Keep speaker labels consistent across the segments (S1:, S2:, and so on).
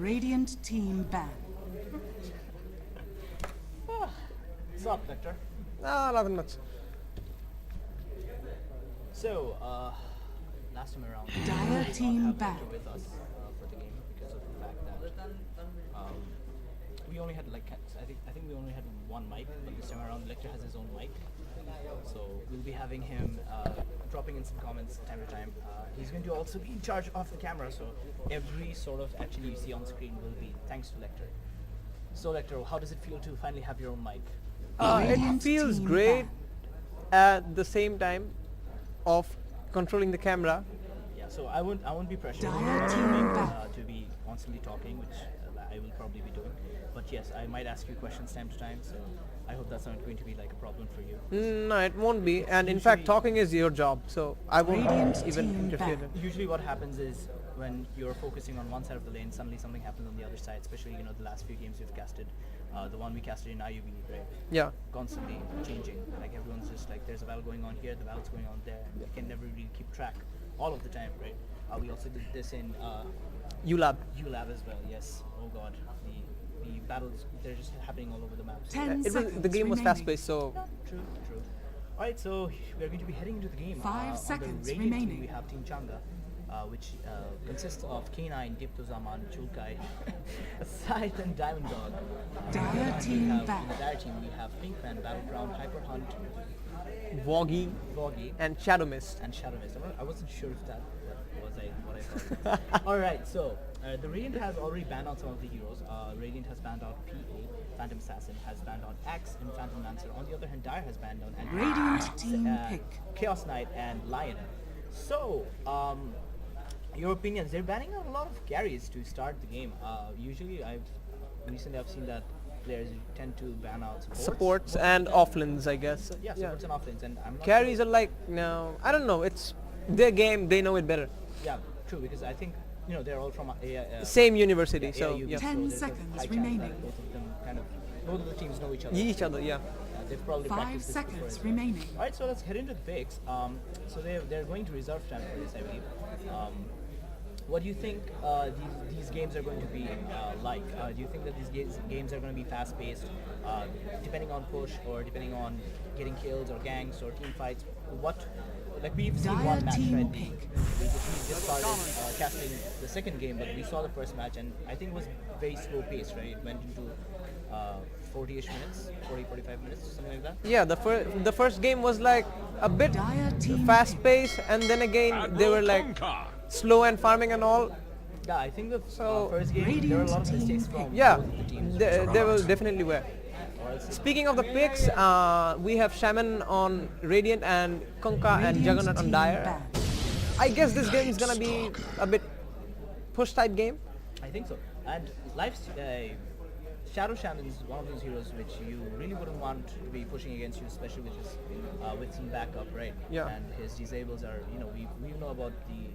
S1: Radiant team ban.
S2: What's up, Victor?
S3: Nothing much.
S2: So, last time around,
S1: Dire
S2: we did
S1: team
S2: not have
S1: back.
S2: Victor with us for the game because of the fact that we only had like I think we only had one mic, but this time around Victor has his own mic. So we'll be having him dropping in some comments time to time. He's going to also be in charge of the camera, so every sort of action you see on screen will be thanks to Lecter. So Lecter, how does it feel to finally have your own mic?
S3: It
S1: Radiant
S3: feels
S1: team
S3: great
S1: ban.
S3: at the same time of controlling the camera.
S2: Yeah, so I won't be pressured
S1: Dire team back.
S2: to be constantly talking, which I will probably be doing. But yes, I might ask you questions time to time, so I hope that's not going to be like a problem for you.
S3: No, it won't be. And in fact, talking is your job, so I won't
S1: Radiant
S3: even
S1: team
S3: interfere.
S1: back.
S2: Usually what happens is when you're focusing on one side of the lane, suddenly something happens on the other side, especially the last few games we've casted. The one we casted in AIUB, right?
S3: Yeah.
S2: Constantly changing. Like everyone's just like, there's a battle going on here, the battle's going on there. You can never really keep track all of the time, right? We also did this in
S3: ULAB.
S2: ULAB as well, yes. Oh god, the battles, they're just happening all over the map. So
S1: 10
S3: The
S1: seconds
S3: game was
S1: remaining.
S3: fast-paced, so
S2: True. Alright, so we're going to be heading into the game.
S1: 5 seconds
S2: on the Radiant team,
S1: remaining.
S2: we have Team Changa, which consists of K9, Dipto Zaman, Chulkai, Scythe, and Diamond Dog.
S1: Dire team
S2: In the
S1: back.
S2: Dire team, we have Pinkman, Battleground, Hyper Hunt,
S3: Woggy
S2: Voggy,
S3: and Shadow Mist.
S2: and Shadow Mist. I wasn't sure if that was what I thought. Alright, so the Radiant has already banned out some of the heroes. Radiant has banned out PA, Phantom Assassin, has banned out Axe and Phantom Lancer. On the other hand, Dire has banned out
S1: Radiant team pick.
S2: Chaos Knight and Lion. So, your opinions? They're banning out a lot of carries to start the game. Usually, recently I've seen that players tend to ban out
S3: Supports and offlanes, I guess.
S2: So, yeah, supports and offlanes, and I'm not
S3: Carries
S2: sure.
S3: are like, no, I don't know. It's their game. They know it better.
S2: Yeah, true, because I think they're all from
S3: Same university, so
S2: AIUB,
S3: yeah.
S1: 10
S2: there's a
S1: seconds
S2: high chance
S1: remaining.
S2: that both of the teams know each other.
S3: Each other, yeah.
S2: They've probably
S1: 5
S2: practiced this before
S1: seconds
S2: as well.
S1: remaining.
S2: Alright, so let's head into the picks. So they're going to reserve time for this, I believe. What do you think these games are going to be like? Do you think that these games are going to be fast-paced, depending on push or depending on getting kills or ganks or team fights? We've seen
S1: Dire
S2: one match,
S1: team
S2: right?
S1: pick.
S2: We just started casting the second game, but we saw the first match, and I think it was very slow-paced, right? It went into 40-ish minutes, 45 minutes, something like that.
S3: Yeah, the first game was like a bit
S1: Dire team
S3: fast-paced, and then again they were like slow and farming and all.
S2: Yeah, I think the
S3: So,
S2: first game, there were a lot of
S1: Radiant
S2: mistakes
S1: team
S2: from
S3: Yeah,
S2: both the teams.
S3: they will definitely were.
S2: Or else
S3: Speaking of the picks, we have Shaman on Radiant and Kunkka and
S1: Radiant
S3: Juggernaut on
S1: team
S3: Dire.
S1: ban.
S3: I guess this game is gonna be a bit push-type game.
S2: I think so. And Shadow Shaman is one of those heroes which you really wouldn't want to be pushing against you, especially with some backup, right?
S3: Yeah.
S2: And his disables are, we know about the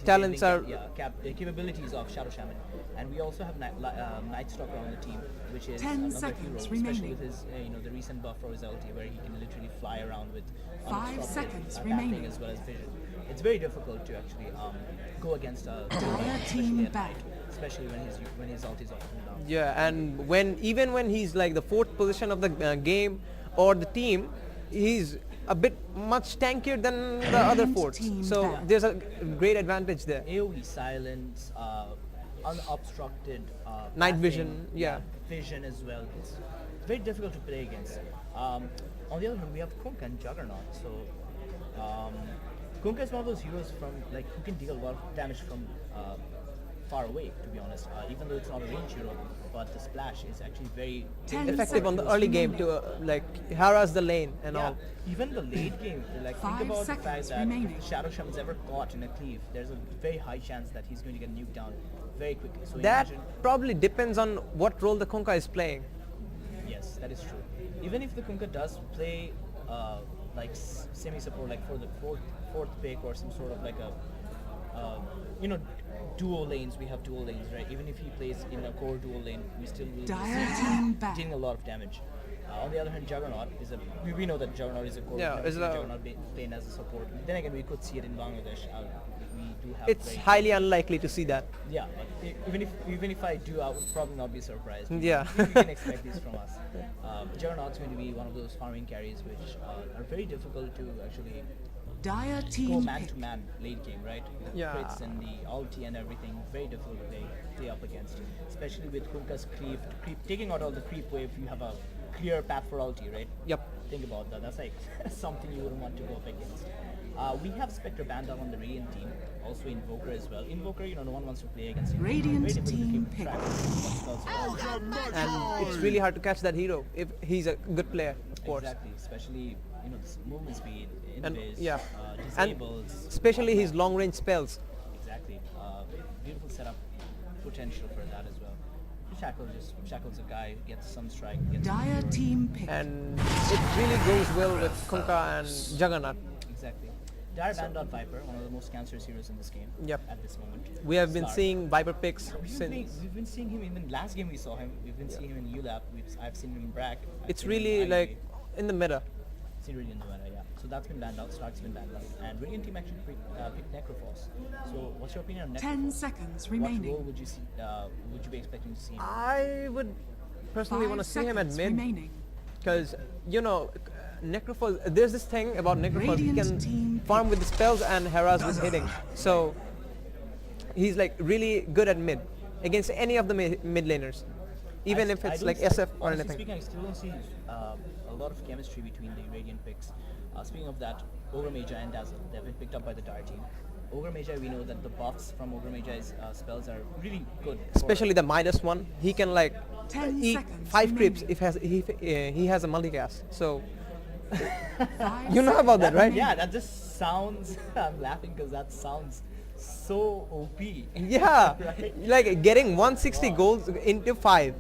S3: Talents
S2: disabling
S3: are-
S2: the capabilities of Shadow Shaman, and we also have Night Stalker on the team, which is
S1: 10
S2: another
S1: seconds
S2: hero, especially
S1: remaining.
S2: with his the recent buff for his ulti, where he can literally fly around with
S1: 5
S2: unobstructed
S1: seconds
S2: tapping
S1: remaining.
S2: as well as vision. It's very difficult to actually go against a especially
S1: team
S2: at
S1: back.
S2: night, especially when his ulti is off and down.
S3: Yeah, and even when he's like the fourth position of the game or the team, he's a bit much tankier than the other forts.
S1: team
S3: So
S1: back.
S3: there's a great advantage there.
S2: AoE silence, unobstructed
S3: Night
S2: pathing,
S3: vision, yeah.
S2: vision as well. It's very difficult to play against. On the other hand, we have Kunkka and Juggernaut. So Kunkka is one of those heroes who can deal a lot of damage from far away. To be honest, even though it's not a range hero, but the splash is actually very
S1: 10
S3: Effective on the
S1: seconds
S3: early game
S1: remaining.
S3: to harass the lane and
S2: Yeah,
S3: all.
S2: even the late game, think
S1: 5
S2: about the fact
S1: seconds
S2: that
S1: remaining.
S2: if Shadow Shaman's ever caught in a cleave, there's a very high chance that he's going to get nuked down very quickly. So
S3: That
S2: imagine,
S3: probably depends on what role the Kunkka is playing.
S2: yes, that is true. Even if the Kunkka does play semi-support, like for the fourth pick or some sort of like a duo lanes, we have duo lanes, right? Even if he plays in a core duo lane, we still will be
S1: Dire team back.
S2: dealing a lot of damage. On the other hand, Juggernaut is we know that Juggernaut is a core.
S3: Yeah,
S2: We've never
S3: is
S2: seen
S3: a-
S2: Juggernaut playing as a support. Then again, we could see it in Bangladesh. We do have.
S3: It's
S2: very-
S3: highly unlikely to see that.
S2: Yeah, but even if I do, I would probably not be surprised.
S3: Yeah.
S2: You can expect this from us. Juggernaut's going to be one of those farming carries which are very difficult to actually
S1: Dire
S2: go
S1: team
S2: man
S1: pick.
S2: to man late game, right? The
S3: Yeah.
S2: crits and the ulti and everything, very difficult to play up against. Especially with Kunka's creep, taking out all the creep wave, you have a clear path for ulti, right?
S3: Yep.
S2: Think about that. That's like something you wouldn't want to go up against. We have Spectre banned out on the Radiant team, also Invoker as well. Invoker, no one wants to play against him.
S1: Radiant
S2: Very difficult to
S1: team
S2: keep
S1: pick.
S2: track of what spells are.
S3: And it's really hard to catch that hero if he's a good player, of course.
S2: Exactly, especially this movement speed,
S3: And
S2: invis,
S3: yeah, and
S2: disables.
S3: especially his long range spells.
S2: Exactly. Beautiful setup potential for that as well. Shackle's a guy who gets some strike. Gets
S1: Dire
S2: some
S1: team pick.
S3: And it really goes well with Kunkka and Juggernaut.
S2: Exactly. Dire banned out Viper, one of the most cancerous heroes in this game.
S3: Yep.
S2: At this moment.
S3: We have been
S2: Start.
S3: seeing Viper picks
S2: We've
S3: since.
S2: been seeing him even last game we saw him. We've been seeing him in ULAP. I've seen him in Brack. I've
S3: It's
S2: seen him in
S3: really
S2: IUB.
S3: like in the meta.
S2: It's really in the meta, yeah. So that's been banned out. Stark's been banned out. And Radiant team actually picked Necrophos. So what's your opinion on Necrophos?
S1: 10 seconds
S2: What role
S1: remaining.
S2: would you see? Would you be expecting to see him?
S3: I would personally
S1: 5
S3: want to see him at
S1: seconds
S3: mid
S1: remaining.
S3: because Necrophos. There's this thing about Necrophos. He
S1: Radiant
S3: can
S1: team
S3: farm with the spells and harass with hitting. So he's like really good at mid against any of the mid laners, even if it's
S2: don't
S3: like
S2: see-
S3: SF or
S2: honestly
S3: anything.
S2: Speaking, I still don't see a lot of chemistry between the Radiant picks. Speaking of that, Ogre Magi and Dazzle, they've been picked up by the Dire team. Ogre Magi, we know that the buffs from Ogre Magi's spells are really good.
S3: Especially the Midas one, he can like
S1: 10
S3: eat
S1: seconds
S3: 5 creeps
S1: remaining.
S3: if he has a multicast. So
S1: 5
S3: you know about that, right?
S2: Yeah, that just sounds. I'm laughing because that sounds so OP.
S3: Yeah,
S2: Right?
S3: like getting 160 goals into 5.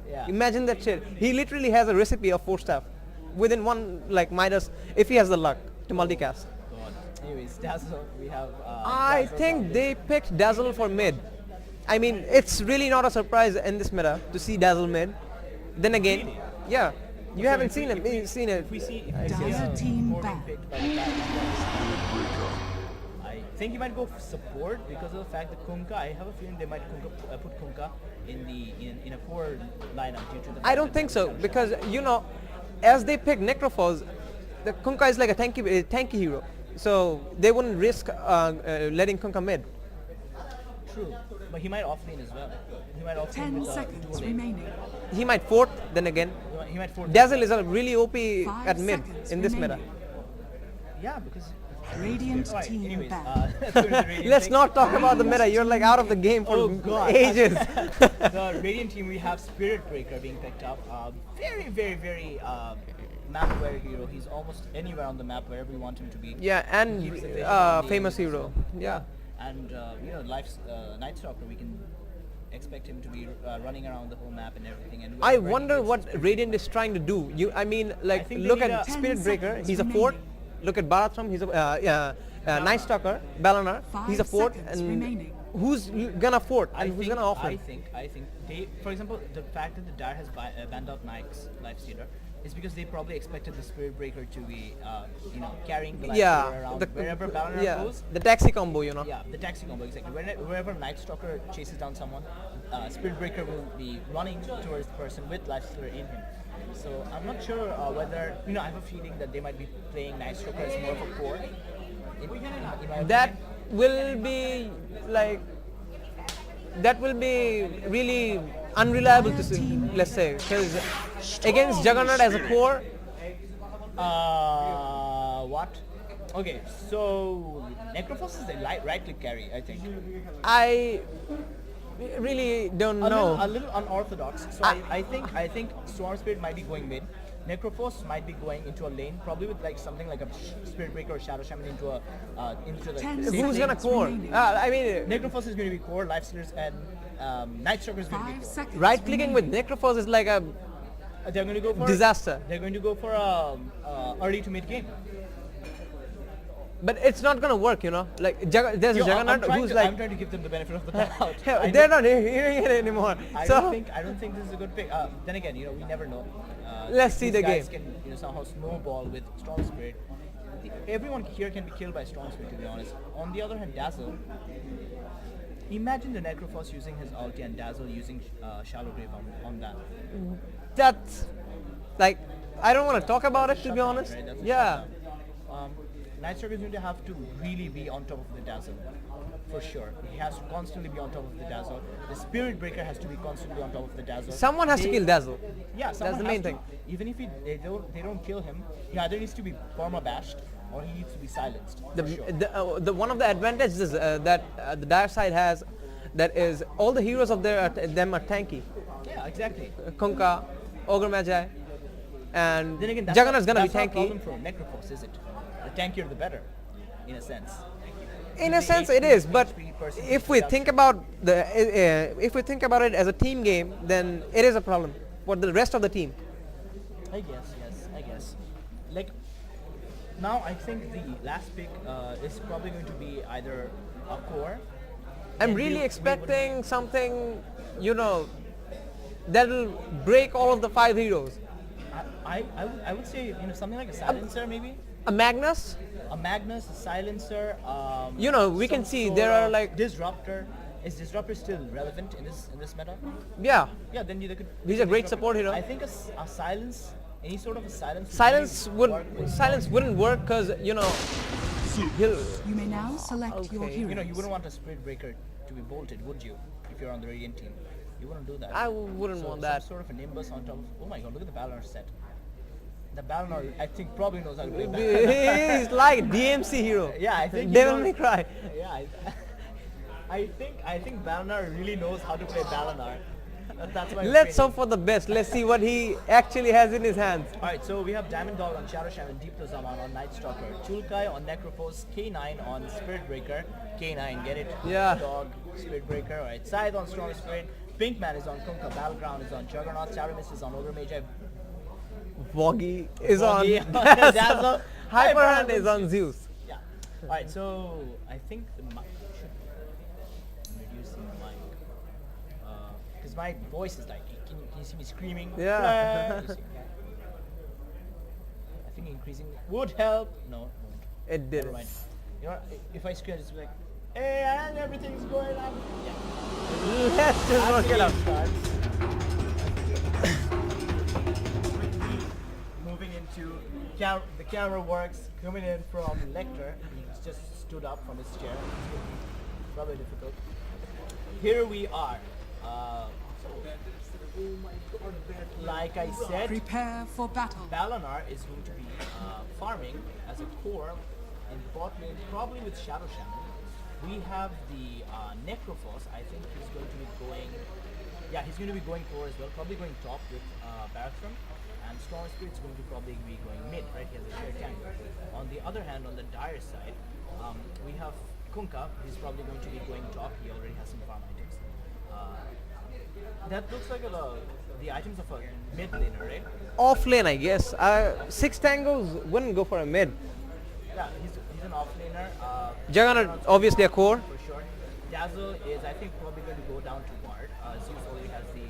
S2: Yeah.
S3: Imagine that shit. He literally has a recipe of 4 staff within one like Midas if he has the luck to multicast.
S2: God. Anyways, Dazzle, we have.
S3: I
S2: Dazzle
S3: think
S2: from
S3: they picked Dazzle for mid. I mean, it's really not a surprise in this meta to see Dazzle mid. Then again,
S2: Really?
S3: yeah, you
S2: So
S3: haven't
S2: if
S3: seen
S2: we-
S3: it.
S2: if we-
S3: Seen it.
S2: If we see
S1: Dazzle
S2: a
S1: team
S2: core being
S1: back.
S2: picked by the I think he might go for support because of the fact that Kunkka. I have a feeling they might put Kunkka in a core lineup due to the.
S3: I
S2: fact
S3: don't
S2: that
S3: think so
S2: Shadow
S3: because as they pick Necrophos, the Kunkka is like a tanky hero, so they wouldn't risk letting Kunkka mid.
S2: True, but he might offlane as well. He might offlane
S1: 10
S2: with
S1: seconds
S2: dual lane.
S1: remaining.
S3: He might fourth. Then again,
S2: He might force
S3: Dazzle is a really OP
S1: 5
S3: at mid
S1: seconds
S3: in this meta.
S1: remaining.
S2: Yeah, because.
S1: Radiant
S2: Alright,
S1: team
S2: anyways,
S1: back.
S2: let's go to the Radiant
S3: Let's
S2: pick.
S3: not talk about the meta. You're like out of the game for
S2: Oh god.
S3: ages.
S2: The Radiant team, we have Spirit Breaker being picked up. Very, very, very map aware hero. He's almost anywhere on the map wherever we want him to be.
S3: Yeah, and
S2: Keeps the vision on the
S3: famous
S2: enemies.
S3: hero. Yeah.
S2: And Night Stalker, we can expect him to be running around the whole map and everything. And
S3: I
S2: wherever he
S3: wonder
S2: gets
S3: what
S2: Spirit
S3: Radiant is trying to do. I mean, like,
S2: think they
S3: look
S2: need
S3: at
S2: a-
S3: Spirit
S1: 10
S3: Breaker.
S1: seconds
S3: He's a fort.
S1: remaining.
S3: Look at Baratram. He's a Night Stalker. Balanar. He's a
S1: 5
S3: fort.
S1: seconds
S3: And
S1: remaining.
S3: who's gonna fort
S2: I
S3: and who's
S2: think,
S3: gonna off
S2: I
S3: him?
S2: think they, for example, the fact that the Dire has banned out Nike's Lifestealer is because they probably expected the Spirit Breaker to be, carrying the Lifestealer
S3: Yeah,
S2: around
S3: the
S2: wherever Balanar goes.
S3: the taxi combo.
S2: Yeah, the taxi combo, exactly. Wherever Night Stalker chases down someone, Spirit Breaker will be running towards the person with Lifestealer in him. So I'm not sure whether, I have a feeling that they might be playing Night Stalker as more of a core. In my
S3: That
S2: opinion.
S3: will be like. That will be really unreliable to let's say, because against Juggernaut as a core,
S2: What? Okay, so Necrophos is a right click carry, I think.
S3: I really don't know.
S2: A little unorthodox. So I think Storm Spirit might be going mid. Necrophos might be going into a lane, probably with like something like a Spirit Breaker or Shadow Shaman into the
S1: 10
S2: safe
S3: Who's
S2: lane.
S3: gonna core?
S1: remaining.
S3: I mean,
S2: Necrophos is going to be core, Lifestealers and Night Stalker is going to be
S1: 5
S2: core.
S1: seconds
S3: right clicking with
S1: remaining.
S3: Necrophos is like a
S2: They're going to go for
S3: disaster.
S2: They're going to go for early to mid game.
S3: But it's not gonna work, Like there's a Juggernaut who's
S2: I'm
S3: like,
S2: trying to give them the benefit of the doubt.
S3: hell,
S2: I
S3: they're
S2: know-
S3: not hearing it anymore.
S2: I
S3: So
S2: don't think this is a good pick. Then again, we never know.
S3: Let's see
S2: these
S3: the
S2: guys
S3: game.
S2: Can somehow snowball with Strong Spirit. Everyone here can be killed by Strong Spirit, to be honest. On the other hand, Dazzle. Imagine the Necrophos using his ulti and Dazzle using Shallow Grave on that.
S3: That's like, I don't want to talk about it, to be
S2: Shutdown,
S3: honest.
S2: right? That's a
S3: Yeah.
S2: shutdown. Nightstalker is going to have to really be on top of the Dazzle, for sure. He has to constantly be on top of the Dazzle. The Spirit Breaker has to be constantly on top of the Dazzle.
S3: Someone has to kill Dazzle.
S2: Yeah, someone
S3: the
S2: has
S3: main
S2: to.
S3: thing.
S2: Even if they don't kill him, he either needs to be perma bashed or he needs to be silenced.
S3: The,
S2: for sure.
S3: the one of the advantages that the dire side has, that is all the heroes of them are tanky.
S2: Yeah, exactly.
S3: Kunkka, Ogre Magi, and
S2: Then again,
S3: Juggernaut's gonna be
S2: that's not a
S3: tanky.
S2: problem for Necrophos, is it? The tankier the better, in a sense.
S3: In a
S2: The
S3: sense,
S2: HP
S3: it is. But
S2: percentage
S3: if we think
S2: reduction.
S3: about if we think about it as a team game, then it is a problem for the rest of the team.
S2: I guess. Like, now I think the last pick is probably going to be either a core.
S3: I'm
S2: and
S3: really
S2: we
S3: expecting something, that'll break all of the 5 heroes.
S2: I would say something like a silencer maybe,
S3: A Magnus,
S2: a Magnus, a silencer.
S3: We can
S2: some
S3: see
S2: sort
S3: there are
S2: of
S3: like,
S2: disruptor. Is disruptor still relevant in this meta?
S3: yeah,
S2: Yeah, then they could.
S3: He's a great
S2: disruptor.
S3: support hero.
S2: I think a silence, any sort of a silence.
S3: silence wouldn't work because he'll.
S1: You may now select your
S3: Okay.
S1: heroes.
S2: You wouldn't want a Spirit Breaker to be bolted, would you? If you're on the Radiant team, you wouldn't do that.
S3: I wouldn't
S2: So
S3: want
S2: some
S3: that.
S2: sort of a Nimbus on top of. Oh my God! Look at the Balor set. The Balor, I think, probably knows how to play Balor.
S3: He's like DMC hero.
S2: Yeah, I think. he
S3: Devil
S2: knows-
S3: May Cry.
S2: Yeah, I think Balor really knows how to play Balor. That's my
S3: Let's
S2: opinion.
S3: hope for the best. Let's see what he actually has in his hands.
S2: Alright, so we have Diamond Dog on Shadow Shaman, Deep Zaman on Night Stalker, Chulkai on Necrophos, K9 on Spirit Breaker, K9, get it?
S3: Yeah.
S2: Dog, Spirit Breaker, alright. Scythe on Strong Spirit, Pinkman is on Kunkka, Battleground is on Juggernaut, Shadow Mist is on Ogre Magi,
S3: Woggy is on
S2: Foggy
S3: Dazzle.
S2: Dazzle,
S3: Hyperhand is on Zeus.
S2: Yeah. Alright, so I think the mic should reduce the mic. Because my voice is like, can you see me screaming?
S3: Yeah.
S2: You see. I think increasing would help. No, it won't.
S3: It
S2: Never
S3: didn't.
S2: mind. You know, if I scream, it's like, hey, and everything's going on. Yeah.
S3: Let's just work it out.
S2: Moving into the camera works. Coming in from Lecter, he's just stood up from his chair. It's probably difficult. Here we are. Like I said,
S1: Prepare for battle.
S2: Balanar is going to be farming as a core in bot lane, probably with Shadow Shaman. We have the Necrophos. I think he's going to be going. Yeah, he's going to be going core as well. Probably going top with Barathrum. And Storm Spirit's going to probably be going mid, right? He has a shared tank. On the other hand, on the dire side, we have Kunkka. He's probably going to be going top. He already has some farm items. That looks like the items of a mid laner, right?
S3: Off lane, I guess. 6 tangos wouldn't go for a mid.
S2: Yeah, he's an off laner.
S3: Juggernaut, obviously a core.
S2: For sure. Dazzle is, I think, probably going to go down to Ward. Zeus already has the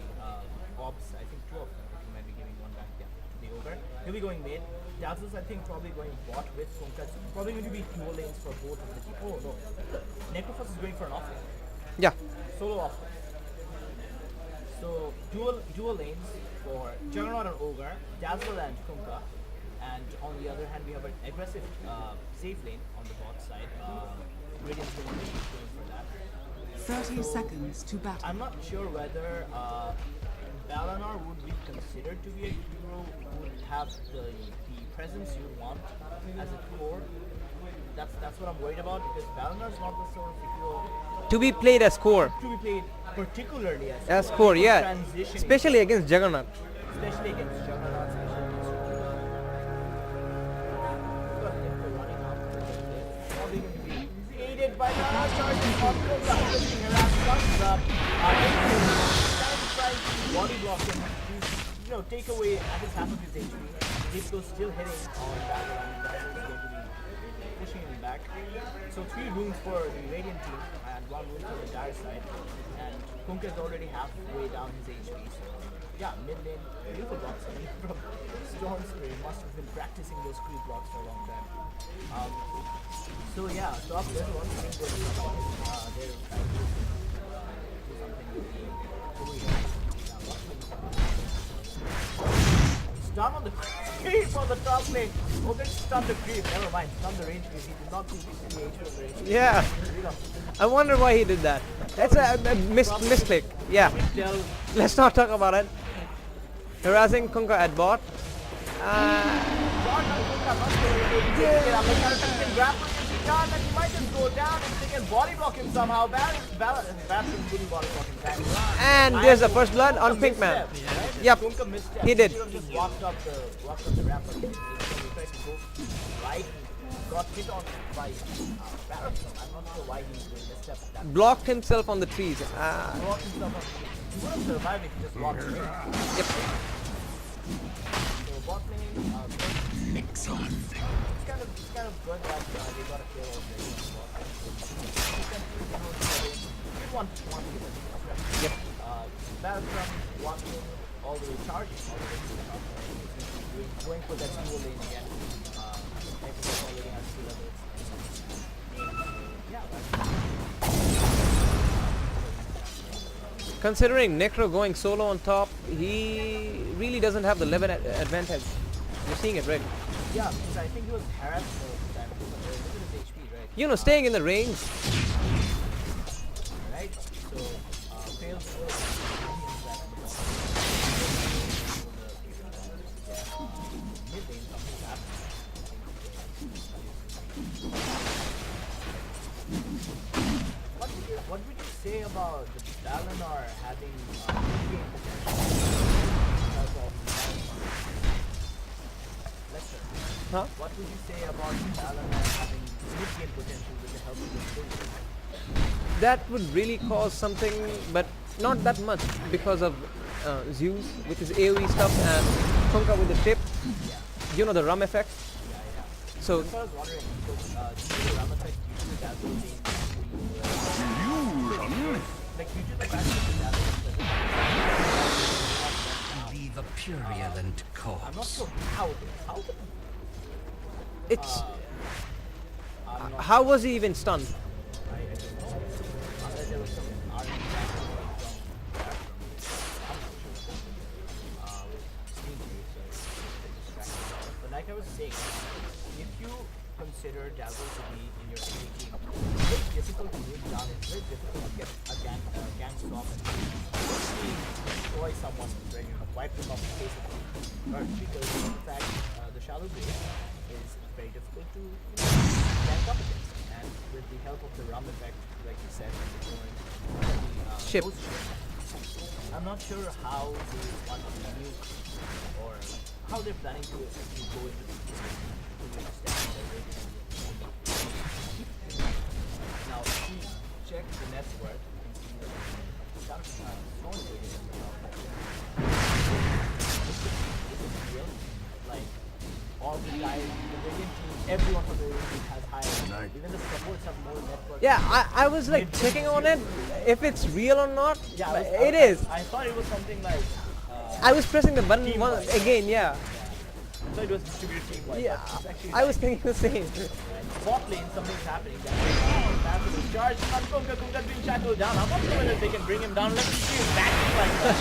S2: orbs, I think 2 of them. He might be giving one back to the Ogre. He'll be going mid. Dazzle's, I think, probably going bot with Kunkka. So probably going to be dual lanes for both of the team. Oh, no. Necrophos is going for an off lane.
S3: Yeah.
S2: Solo off lane. So dual lanes for Juggernaut and Ogre, Dazzle and Kunkka, and on the other hand we have an aggressive safe lane on the bot side. Radiant's going to be going for that.
S1: 30 seconds to battle.
S2: I'm not sure whether Balanar would be considered to be a hero who would have the presence you want as a core. That's what I'm worried about, because Balanar is not the sort of hero
S3: To be played as core.
S2: to be played particularly
S3: As core, yeah.
S2: transitioning.
S3: Especially against Juggernaut.
S2: Especially against Juggernaut, especially against Juggernaut. We've got Limbo running up. Probably going to be aided by the charging on Kunkka, pushing around, comes up. Trying to body block him to, take away at least half of his HP. Disco's still hitting on Battle, and Battle is going to be pushing him back. So 3 runes for the Radiant team and 1 rune for the Dire side. And Kunkka is already halfway down his HP, so yeah, mid lane, beautiful blocks. I mean, from Storm Spray, must have been practicing those creep blocks for a long time. So yeah, top there's one thing that they're trying to do something with the career. Stun on the creep on the top lane. Oh, they stunned the creep. Never mind, stun the range creep. He did not see the HP of the range.
S3: Yeah. I wonder why he did that. That's a misclick. Yeah. Let's not talk about it. Harassing Kunkka at bot.
S2: He might just go down if they can body block him somehow. Bastion couldn't body block him.
S3: And there's the first blood on Pinkman. Yep, he did.
S2: Just walked up the ramp. He tried to go right. Got hit on by Barrison. I'm not sure why he misstepped that.
S3: Blocked himself on the trees.
S2: Blocked himself on the trees. He would have survived if he just walked away.
S3: Yep.
S2: So bot lane, it's kind of good that they got a kill over there. One
S3: Yep.
S2: Barrison walking all the way charging all the way to the top. Going for that dual lane again. Already has 2 levels.
S3: Considering Necro going solo on top, he really doesn't have the level advantage. You're seeing it, right?
S2: Yeah, because I think he was harassed for that. Look at his HP, right?
S3: You know, staying in the range.
S2: Right? So, fails What would you say about the Dalinar having game potential? Lester,
S3: Huh?
S2: what would you say about Dalinar having mid-game potential with the help of this build?
S3: That would really cause something, but not that much because of Zeus with his AoE stuff and Kunkka with the tip.
S2: Yeah.
S3: You know, the rum effect.
S2: Yeah.
S3: So,
S2: That's what I was wondering, because the Ram effect usually does being like usually the fact that
S4: Be the purulent corpse.
S2: I'm not sure how
S3: it's... how was he even stunned?
S2: I don't know. Unless there was some RNG but like I was saying, if you consider Dazzle to be in your enemy team, it's very difficult to move down. It's very difficult to get a gang swap and destroy someone when you wipe them off the face of the earth, because in fact the shallow base is very difficult to gank up against, and with the help of the rum effect, like you said,
S3: Ship.
S2: I'm not sure how they want to nuke or how they're planning to go into the now, if you check the net worth, you can see that real. Like, all the guys, the Radiant team, everyone from the Radiant team has higher. Even the supports have more net worth.
S3: Yeah, I was like checking on it, if it's real or not.
S2: Yeah,
S3: It is.
S2: I thought it was something like...
S3: I was pressing the button
S2: Team-wise.
S3: again, yeah.
S2: I thought it was distributed team-wise.
S3: Yeah,
S2: It's actually
S3: I was thinking the same.
S2: bot lane, something's happening. Massive charge. Kunkka's being shackled down. I'm not sure whether they can bring him down. Let's see him backing like that.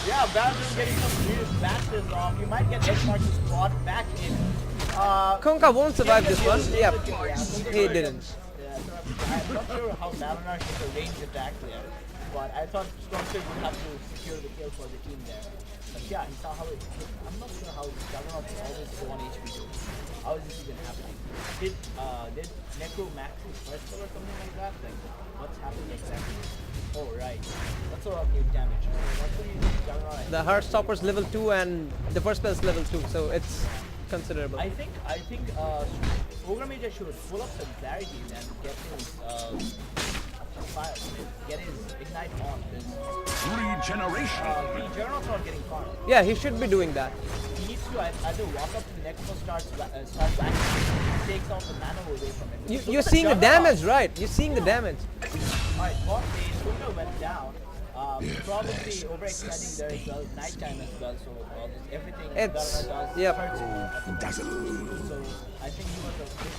S2: Yeah, Barrelson's getting some serious bashes off. You might get X mark to spot back in.
S3: Kunkka won't survive this one. Yep, he didn't.
S2: Yeah, I'm not sure how Dalinar hit the range attack there, but I thought Stormfield would have to secure the kill for the team there. But yeah, he saw how it. I'm not sure how Dalinar can always go on HP too. How is this even happening? Did Necro max his first kill or something like that? Like, what's happening exactly? Oh, right. What sort of new damage? What do you use Dalinar?
S3: The Heartstopper's level 2 and the first spell's level 2, so it's considerable.
S2: I think Ogre Mage should pull up some clarity and get his fire, get his ignite on.
S4: Regeneration.
S2: The Juggernaut's not getting farmed.
S3: Yeah, he should be doing that.
S2: He needs to either walk up to the next one, start backing, takes off the mana away from him.
S3: You're seeing the damage, right? You're seeing the damage.
S2: Alright, bot lane, Kunkka went down. Probably overextending there as well, nighttime as well, so everything
S3: It's-
S2: Garner does
S3: yep.
S2: hurts him. So I think he was a bit